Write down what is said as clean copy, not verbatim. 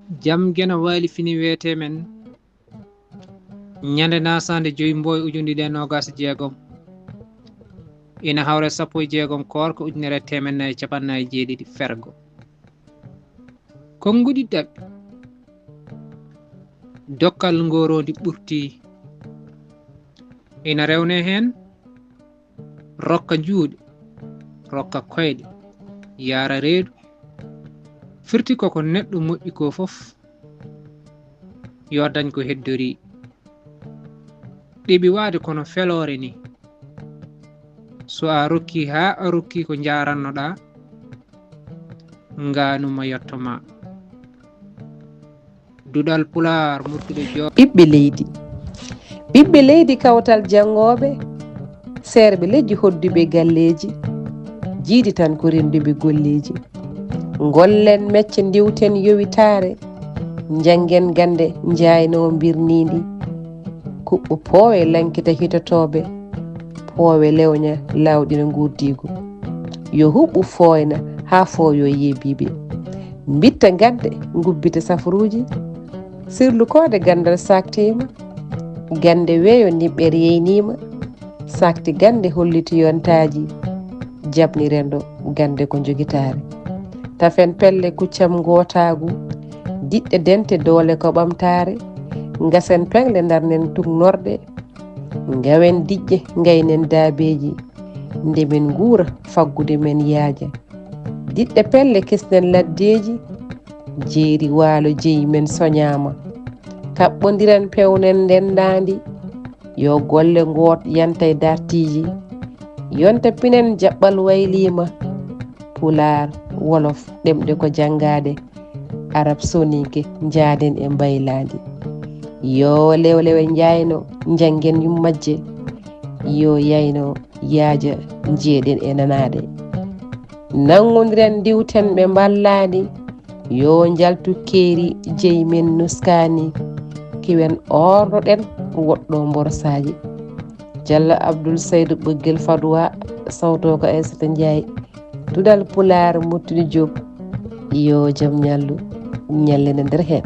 jam gena wali fini wete men ñande Naasaande joyi Mbooy ujundi ɗe nogas jeegom ina hawre 16 korko ujunere temennayi capannayi jeeɗiɗi fergo konguɗi ɗaɓɓi dokkal ngorondi ɓurti ina rewne hen rokka juuɗe rokka koyɗe yara reedu firti koko neɗɗo moƴƴi ko fof yo dañ ko heddori ɗiɓi waade kono felore ni so a rokki ha a rokki ko jarannoɗa nganuma yettoma Duɗal Pulaar Murtuɗo ɓiɓɓe leydi kawtal jangoɓe serɓe lejji hodduɓe galleji jiidi tan ko renduɓe golleji gollen mecce diwten yowitare jangen gande jayno birnidi kuɓɓo poowe lankita hitotoɓe poowe lewña lawɗina gurdigo yo huɓɓu fooyna ha fooyo yebiɓe bitta gadde gubbita safruji sirlu kode gandal saktima gande weeyo niɓɓere yeynima sakti gande holliti yontaji jabni rendo gande ko jogitare tafen pelle kuccam gotagu diɗɗe dente doole ko ɓamtare gasen pengle darnen tugnorde gawen diƴƴe gaynen daabeji ndemin guura faggude men yaaja diɗɗe pelle kisnen laddeji jeeri waalo jeyi men soñama kaɓɓodiran pewnen ndendandi yo golle goot yantay dartiji yonta pinen jaɓɓal waylima Pulaar Wolof ɗemɗe ko jangade Arab sonike jaaden e mbaylandi yo lewlewe jayno jangen yummajje yo yayno yaaja jeeɗen e nanade nangodiren diwten ɓe mballani yo jaltu keeri jeyi men nuskani kiwen ornoɗen woɗɗo borsaji Diallo Abdoul Saydou ɓoggel Fadoua sawto ko Aissata Ndiaye Duɗal Pulaar Murtuɗo Diop yo jaam ñallu ñallene nder hen